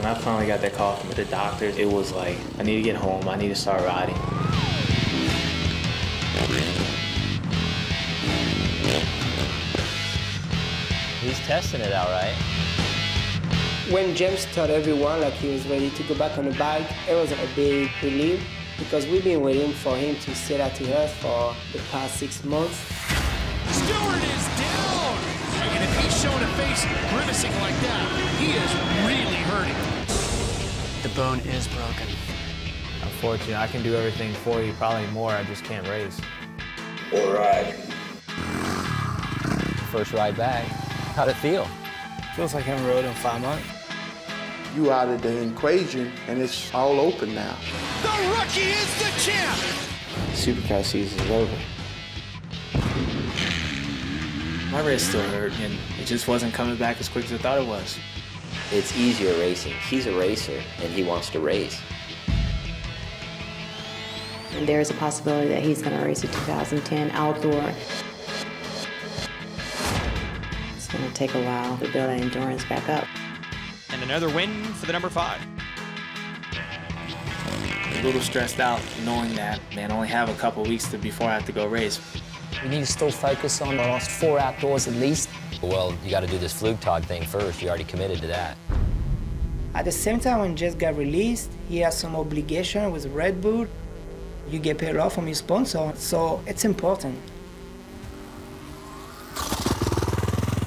When I finally got that call from the doctors, it was like, I need to get home, I need to start riding. He's testing it out, right? When James told everyone like he was ready to go back on the bike, it was a big relief because we've been waiting for him to say that to us for the past 6 months. Stewart is down! And if he's showing a face grimacing like that, he is really hurting. The bone is broken. Unfortunately, I can do everything for you, probably more, I just can't race. Or ride. First ride back. How'd it feel? Feels like I haven't rode in 5 months. You out of the equation, and it's all open now. The rookie is the champ! Supercross season is over. My wrist still hurt, and it just wasn't coming back as quick as I thought it was. It's easier racing. He's a racer, and he wants to race. And there's a possibility that he's going to race a 2010 outdoor. It's going to take a while to build that endurance back up. And another win for the number 5. A little stressed out knowing that, man, I only have a couple weeks before I have to go race. We need to still focus on the last 4 outdoors at least. Well, you got to do this Flugtag thing first. You already committed to that. At the same time, when James got released, he has some obligation with Red Bull. You get paid a lot from your sponsor, so it's important.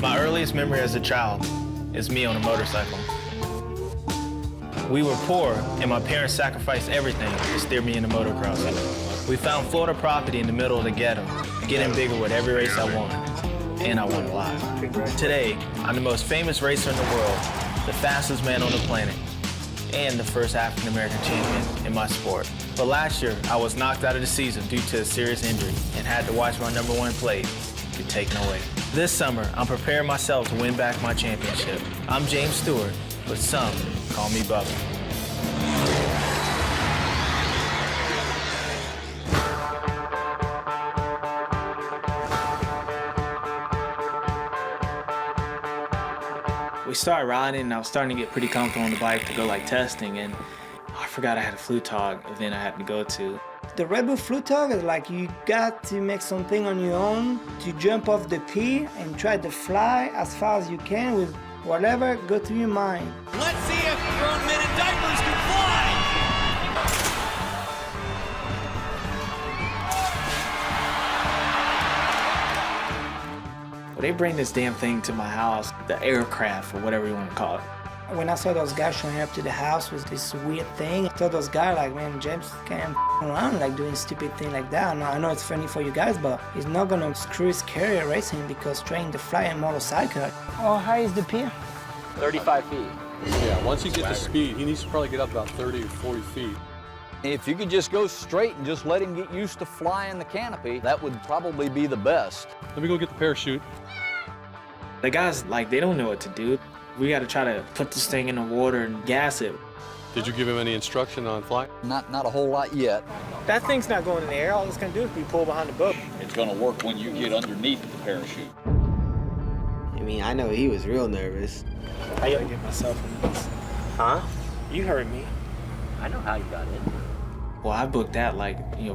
My earliest memory as a child is me on a motorcycle. We were poor, and my parents sacrificed everything to steer me into motocross. We found Florida property in the middle of the ghetto, getting bigger with every race I won, and I won a lot. Today, I'm the most famous racer in the world, the fastest man on the planet, and the first African-American champion in my sport. But last year, I was knocked out of the season due to a serious injury and had to watch my #1 plate get taken away. This summer, I'm preparing myself to win back my championship. I'm James Stewart, but some call me Bubba. We started riding, and I was starting to get pretty comfortable on the bike to go like testing, and I forgot I had a Flugtag event I had to go to. The Red Bull Flugtag is like you got to make something on your own to jump off the P and try to fly as far as you can with whatever go through your mind. Let's see if grown men in diapers can fly! Well, they bring this damn thing to my house, the aircraft, or whatever you want to call it. When I saw those guys showing up to the house with this weird thing, I thought those guys like, man, James can't around like doing stupid thing like that. Now, I know it's funny for you guys, but he's not gonna screw his career racing because trying to fly a motorcycle. How high is the pier? 35 feet. Yeah, once you get to speed, he needs to probably get up about 30 or 40 feet. If you could just go straight and just let him get used to flying the canopy, that would probably be the best. Let me go get the parachute. The guys, like, they don't know what to do. We got to try to put this thing in the water and gas it. Did you give him any instruction on flying? Not a whole lot yet. That thing's not going in the air. All it's going to do is be pulled behind the boat. It's going to work when you get underneath the parachute. I mean, I know he was real nervous. How you get myself in this? Huh? You heard me. I know how you got in. Well, I booked that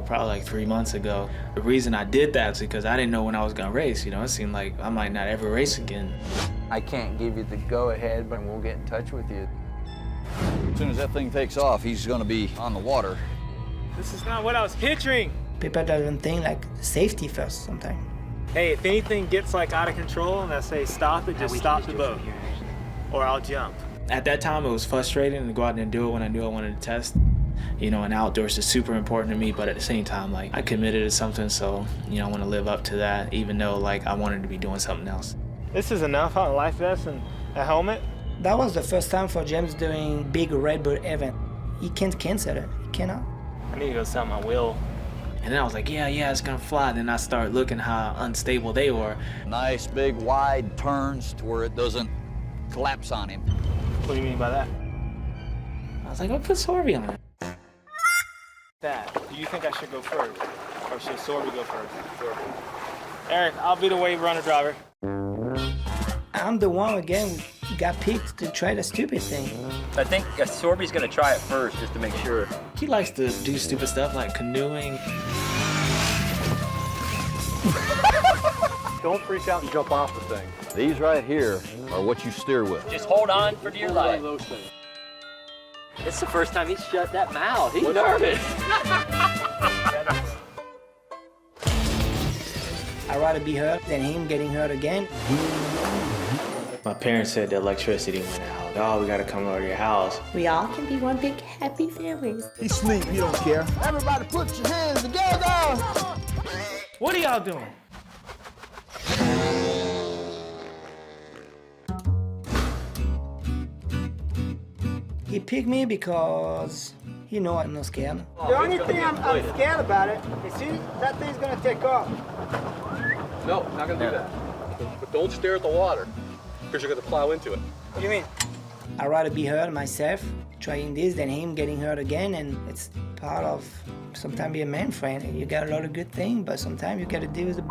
probably like 3 months ago. The reason I did that is because I didn't know when I was gonna race. It seemed like I might not ever race again. I can't give you the go-ahead, but we'll get in touch with you. As soon as that thing takes off, he's going to be on the water. This is not what I was picturing. People don't think like safety first sometimes. Hey, if anything gets like out of control and I say stop it, just stop the boat, or I'll jump. At that time, it was frustrating to go out and do it when I knew I wanted to test. And outdoors is super important to me, but at the same time, like, I committed to something, so, I want to live up to that, even though, like, I wanted to be doing something else. This is enough, huh? A life vest and a helmet? That was the first time for James doing big Red Bull event. He can't cancel it. He cannot. I need to go sell my wheel. And then I was like, yeah, it's gonna fly. Then I started looking how unstable they were. Nice, big, wide turns to where it doesn't collapse on him. What do you mean by that? I was like, I'll put Sorby on it. Do you think I should go first? Or should Sorby go first? Eric, I'll be the wave runner driver. I'm the one, again, he got picked to try the stupid thing. I think Sorby's going to try it first just to make sure. He likes to do stupid stuff like canoeing. Don't freak out and jump off the thing. These right here are what you steer with. Just hold on for dear life. Those things. It's the first time he's shut that mouth. He's nervous. I'd rather be hurt than him getting hurt again. My parents said the electricity went out. Oh, we gotta come over to your house. We all can be one big happy family. He sleep, you don't care. Everybody put your hands together. What are y'all doing? He picked me because he know I'm not scared. The only thing I'm scared about it is see, that thing's gonna take off. No, not gonna do that. But don't stare at the water, because you're gonna plow into it. What do you mean? I'd rather be hurt myself trying this than him getting hurt again, and it's part of sometimes be a man friend. You got a lot of good things, but sometimes you gotta deal with the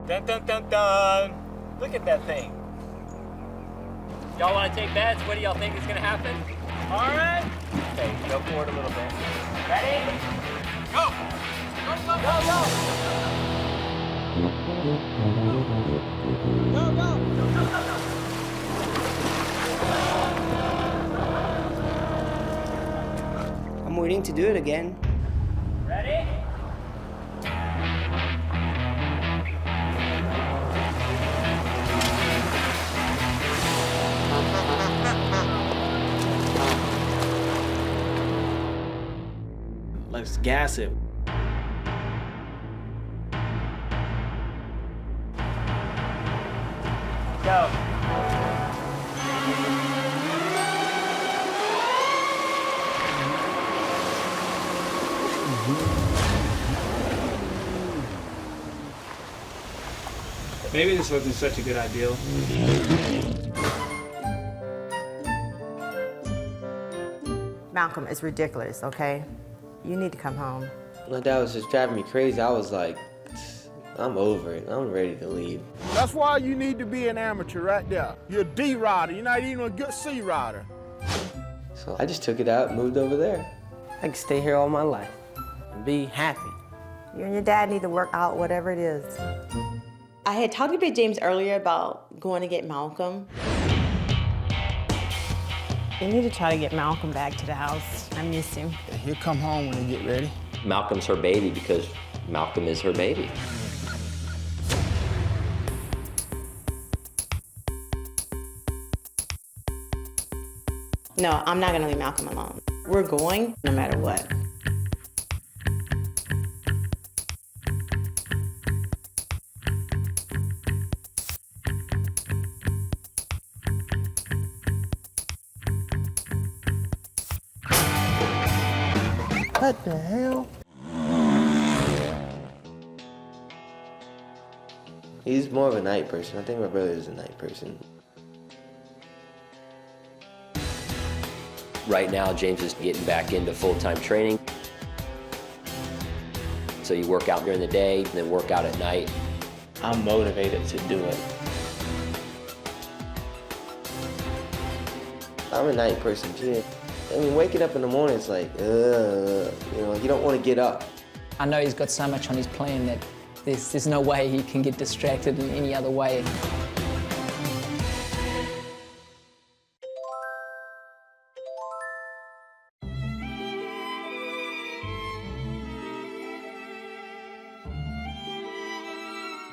Dun dun dun dun! Look at that thing. Y'all want to take bets? What do y'all think is going to happen? All right. Okay, go forward a little bit. Ready? Go! Go, go, go! I'm willing to do it again. Ready? Let's gas it. Go. Maybe this wasn't such a good idea. Malcolm, it's ridiculous, okay? You need to come home. My dad was just driving me crazy. I was like, I'm over it. I'm ready to leave. That's why you need to be an amateur right there. You're a D rider. You're not even a good C rider. So I just took it out and moved over there. I could stay here all my life and be happy. You and your dad need to work out whatever it is. I had talked to Big James earlier about going to get Malcolm. You need to try to get Malcolm back to the house. I miss him. He'll come home when he get ready. Malcolm's her baby because Malcolm is her baby. No, I'm not gonna leave Malcolm alone. We're going no matter what. What the hell? He's more of a night person. I think my brother is a night person. Right now, James is getting back into full-time training. So you work out during the day, then work out at night. I'm motivated to do it. I'm a night person too. I mean, waking up in the morning, it's like, you know, you don't want to get up. I know he's got so much on his plan that there's no way he can get distracted in any other way.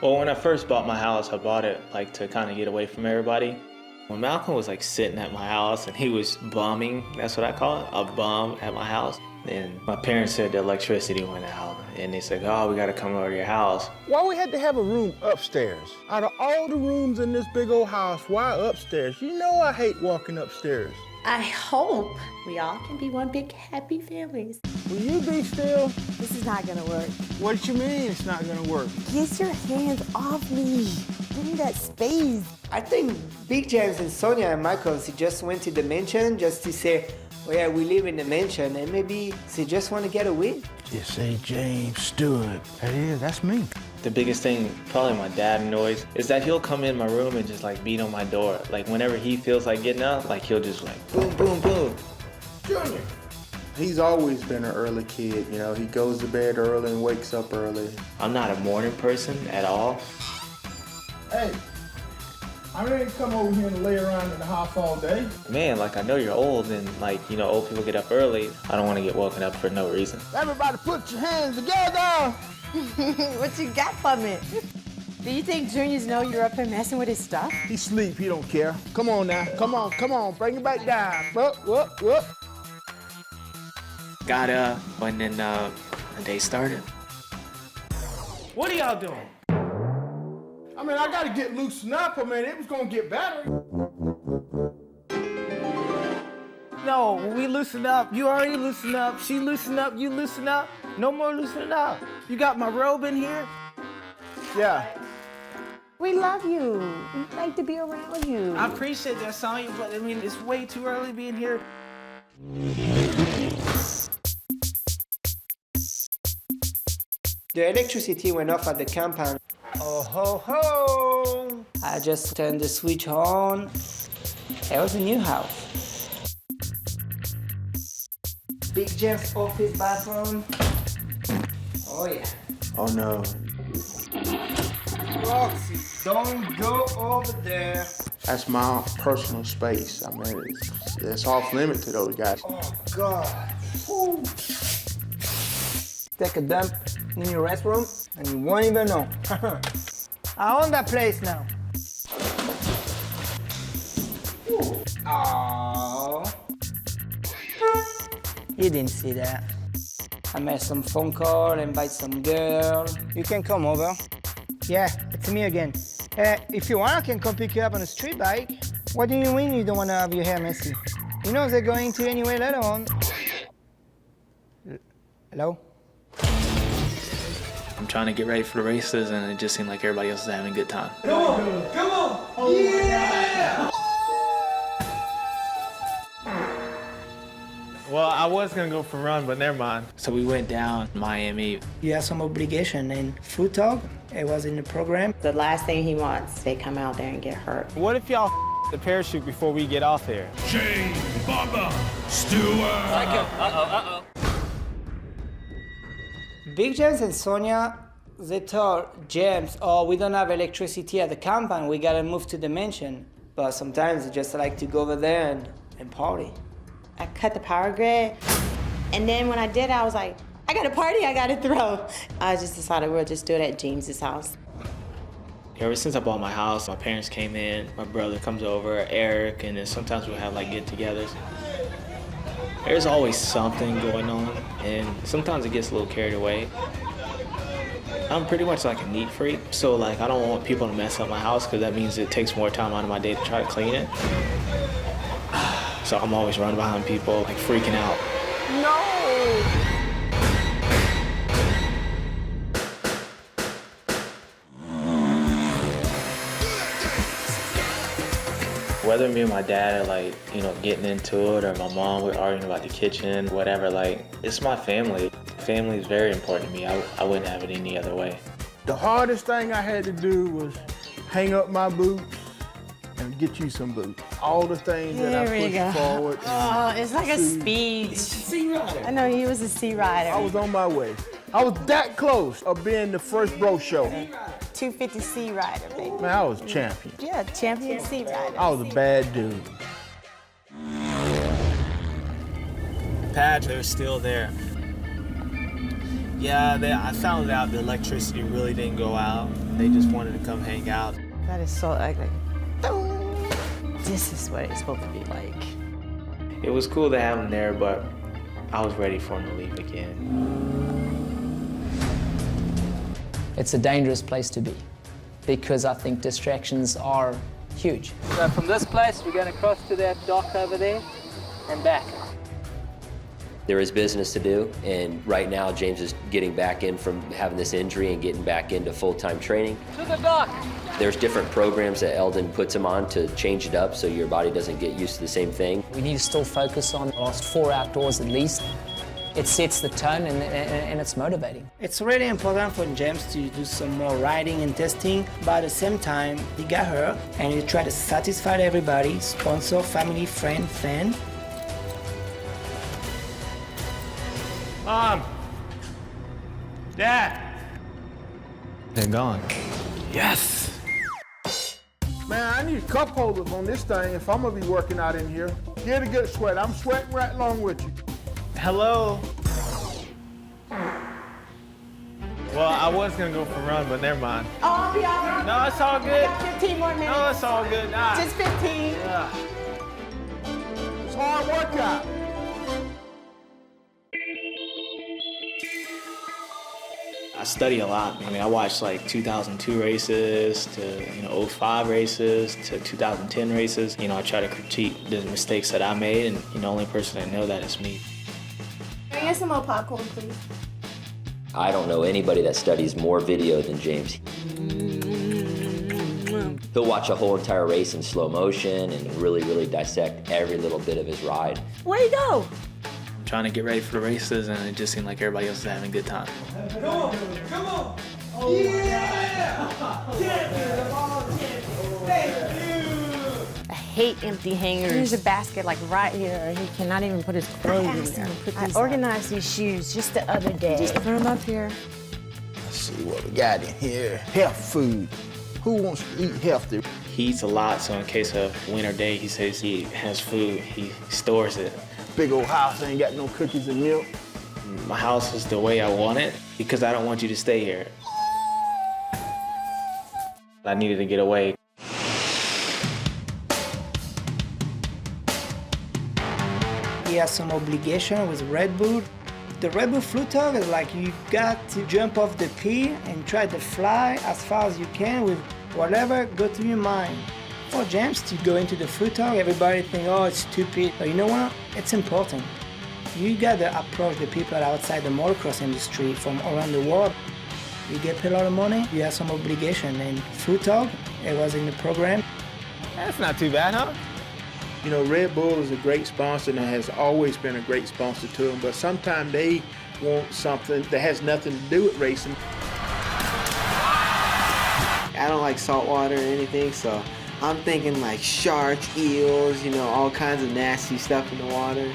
Well, when I first bought my house, I bought it like to kind of get away from everybody. When Malcolm was like sitting at my house and he was bumming, that's what I call it, a bum at my house. And my parents said the electricity went out and they said, oh, we gotta come over to your house. Why we had to have a room upstairs? Out of all the rooms in this big old house, why upstairs? You know I hate walking upstairs. I hope we all can be one big happy family. Will you be still? This is not gonna work. What you mean it's not gonna work? Get your hands off me. Give me that space. I think Big James and Sonia and Michael, they just went to the mansion just to say, oh yeah, we live in the mansion, and maybe they just want to get away. Just say James Stewart. That's me. The biggest thing probably my dad annoys is that he'll come in my room and just like beat on my door. Like whenever he feels like getting up, like he'll just like boom, boom, boom. Junior. He's always been an early kid, you know. He goes to bed early and wakes up early. I'm not a morning person at all. Hey, I didn't come over here and lay around in the house all day. Man, like I know you're old and like, you know, old people get up early. I don't want to get woken up for no reason. Everybody put your hands together. What you got for me? Do you think juniors know you're up here messing with his stuff? He sleep, he don't care. Come on now, come on, bring it back down. Whoop. Got up and then the day started. What are y'all doing? I mean, I gotta get loosened up. I mean, it was gonna get better. No, we loosen up. You already loosened up. She loosened up. You loosen up. No more loosening up. You got my robe in here? Yeah. We love you. We like to be around you. I appreciate that, Sonya, but I mean, it's way too early being here. The electricity went off at the compound. Oh ho ho! I just turned the switch on. It was a new house. Big Jeff's office bathroom. Oh yeah. Oh no. Roxy, don't go over there. That's my personal space. I mean, it's off limit to those guys. Oh God. Woo. Take a dump in your restroom and you won't even know. I own that place now. Oh. You didn't see that. I made some phone call, invite some girl. You can come over. Yeah, it's me again. If you want, I can come pick you up on a street bike. What do you mean you don't want to have your hair messy? You know they're going to anyway later on. Hello? I'm trying to get ready for the races and it just seemed like everybody else is having a good time. Come on! Come on! Oh, yeah! Well, I was gonna go for a run, but never mind. So we went down Miami. You have some obligation and Flugtag, it was in the program. The last thing he wants, they come out there and get hurt. What if y'all the parachute before we get off there? James, Bubba, Stewart. Uh-oh. Big James and Sonia, they told James, oh, we don't have electricity at the compound, we gotta move to the mansion. But sometimes they just like to go over there and party. I cut the power grid, and then when I did, I was like, I got a party I gotta throw. I just decided we'll just do it at James's house. Ever since I bought my house, my parents came in, my brother comes over, Eric, and then sometimes we'll have like get-togethers. There's always something going on, and sometimes it gets a little carried away. I'm pretty much like a neat freak, so like I don't want people to mess up my house because that means it takes more time out of my day to try to clean it. So I'm always running behind people, like freaking out. No! Whether me and my dad are like, you know, getting into it or my mom, we're arguing about the kitchen, whatever, like, it's my family. Family is very important to me. I wouldn't have it any other way. The hardest thing I had to do was hang up my boots and get you some boots. All the things that I pushed forward. Oh, it's like a speed. Sea rider. I know he was a sea rider. I was on my way. I was that close of being the first bro show. 250 sea rider, baby. Man, I was champion. Yeah, champion sea rider. I was a bad dude. Patch, they're still there. Yeah, I found out the electricity really didn't go out. They just wanted to come hang out. That is so ugly. This is what it's supposed to be like. It was cool to have him there, but I was ready for him to leave again. It's a dangerous place to be because I think distractions are huge. So from this place, we're going to cross to that dock over there and back. There is business to do, and right now James is getting back in from having this injury and getting back into full-time training. To the dock! There's different programs that Eldon puts him on to change it up so your body doesn't get used to the same thing. We need to still focus on the last 4 outdoors at least. It sets the tone and it's motivating. It's really important for James to do some more riding and testing, but at the same time, he got hurt and he tried to satisfy everybody, sponsor, family, friend, fan. Mom! Dad! They're gone. Yes! Man, I need cup holders on this thing if I'm gonna be working out in here. Get a good sweat. I'm sweating right along with you. Hello? Well, I was gonna go for a run, but never mind. Oh, I'll be all right. No, it's all good. I got 15 more minutes. No, it's all good. Nah. Just 15. Yeah. It's a hard workout. I study a lot. I mean, I watched like 2002 races to 05 races to 2010 races. I try to critique the mistakes that I made, and the only person that know that is me. Can I get some more popcorn, please? I don't know anybody that studies more video than James. He'll watch a whole entire race in slow motion and really dissect every little bit of his ride. Where'd he go? Trying to get ready for the races, and it just seemed like everybody else was having a good time. Come on, come on. Oh, yeah! Thank you. I hate empty hangers. There's a basket like right here. He cannot even put his clothes in there. I organized these shoes just the other day. Just put them up here. Let's see what we got in here. Health food. Who wants to eat healthy? He eats a lot, so in case of winter day, he says he has food, he stores it. Big old house ain't got no cookies and milk. My house is the way I want it because I don't want you to stay here. I needed to get away. He has some obligation with Red Bull. The Red Bull Flugtag is like you got to jump off the P and try to fly as far as you can with whatever goes through your mind. For James to go into the Flugtag, everybody think, oh, it's stupid. But you know what? It's important. You gotta approach the people outside the motocross industry from around the world. You get paid a lot of money, you have some obligation. And Flugtag, it was in the program. That's not too bad, huh? Red Bull is a great sponsor and has always been a great sponsor to them, but sometimes they want something that has nothing to do with racing. I don't like salt water or anything, so I'm thinking like sharks, eels, all kinds of nasty stuff in the water.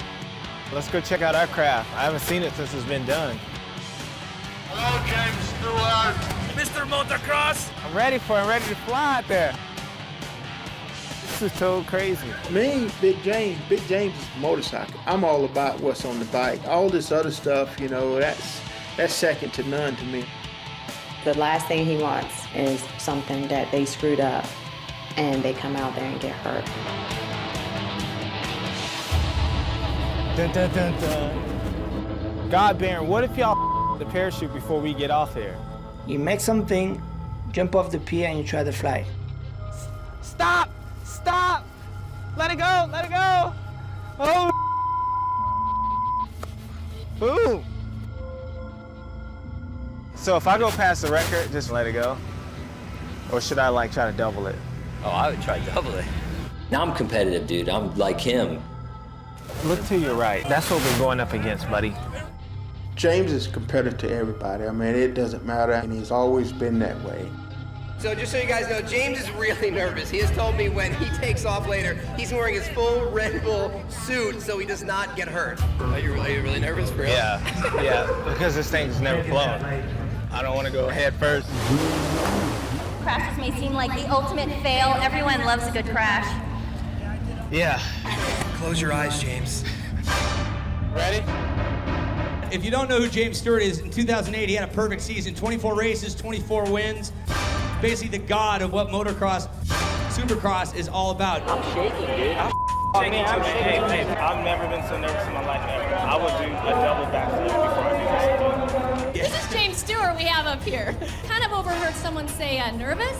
Let's go check out our craft. I haven't seen it since it's been done. Hello, James Stewart. Mr. Motocross! I'm ready to fly out there. This is so crazy. Me, Big James is motorcycle. I'm all about what's on the bike. All this other stuff, that's second to none to me. The last thing he wants is something that they screwed up and they come out there and get hurt. Dun, dun, dun, dun. God, Baron, what if y'all the parachute before we get off here? You make something, jump off the pier and you try to fly. Stop! Stop! Let it go! Let it go! Oh! Boom! So if I go past the record, just let it go? Or should I try to double it? Oh, I would try double it. Now I'm competitive, dude. I'm like him. Look to your right. That's what we're going up against, buddy. James is competitive to everybody. I mean, it doesn't matter, and he's always been that way. So just so you guys know, James is really nervous. He has told me when he takes off later, he's wearing his full Red Bull suit so he does not get hurt. Are you really nervous for real? Yeah, because this thing's never flown. I don't want to go head first. Crashes may seem like the ultimate fail. Everyone loves a good crash. Yeah. Close your eyes, James. Ready? If you don't know who James Stewart is, in 2008 he had a perfect season, 24 races, 24 wins. Basically the god of what motocross, Supercross is all about. I'm shaking, dude. Hey, I've never been so nervous in my life ever. I would do a double backflip before I do this. This is James Stewart we have up here. Kind of overheard someone say nervous.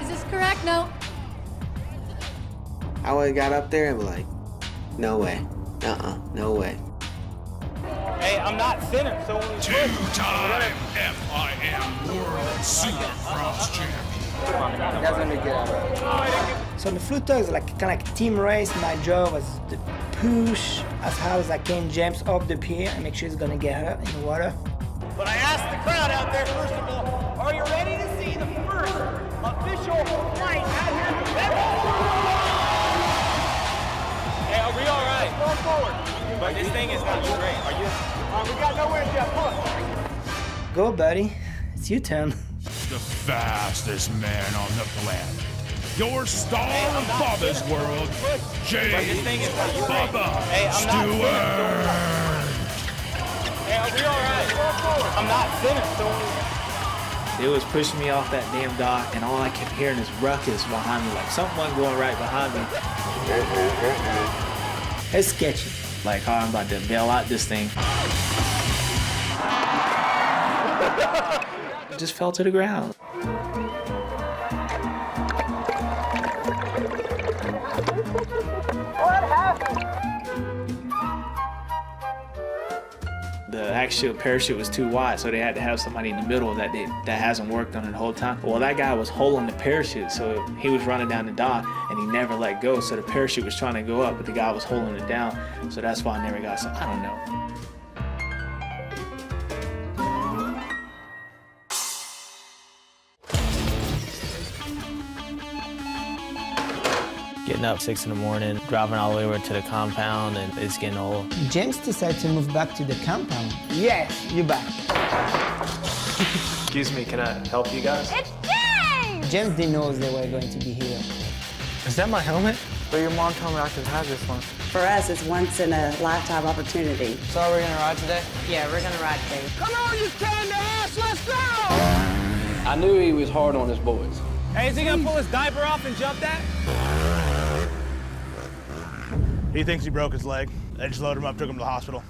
Is this correct? No? I would have got up there and be like, no way. No way. Hey, I'm not center, so when we Two-time FIM World Supercross Champion. That's gonna be good. So the Flugtag is kind of like team race. My job was the push as hard as I can James up the pier and make sure he's gonna get hurt in the water. But I asked the crowd out there, first of all, are you ready to see the first official flight out here from Hey, are we all right? Going forward. But this thing is not straight. Are you? We got no wind yet. Push. Go, buddy. It's your turn. The fastest man on the planet. Your star of Bubba's world, James Bubba Stewart. Hey, are we all right? I'm not finished. It was pushing me off that damn dock, and all I kept hearing is ruckus behind me, like something wasn't going right behind me. It's sketchy. Like, oh, I'm about to bail out this thing. Just fell to the ground. What happened? The actual parachute was too wide, so they had to have somebody in the middle that hasn't worked on it the whole time. Well, that guy was holding the parachute, so he was running down the dock, and he never let go, so the parachute was trying to go up, but the guy was holding it down, so that's why I never got some. I don't know. Getting up 6 in the morning, driving all the way over to the compound, and it's getting old. James decided to move back to the compound. Yes, you're back. Excuse me, can I help you guys? It's James! James didn't know they were going to be here. Is that my helmet? But your mom told me I could have this one. For us, it's once in a lifetime opportunity. So are we gonna ride today? Yeah, we're gonna ride today. Come on, you tender ass, let's go! I knew he was hard on his boys. Hey, is he gonna pull his diaper off and jump that? He thinks he broke his leg. They just loaded him up, took him to the hospital.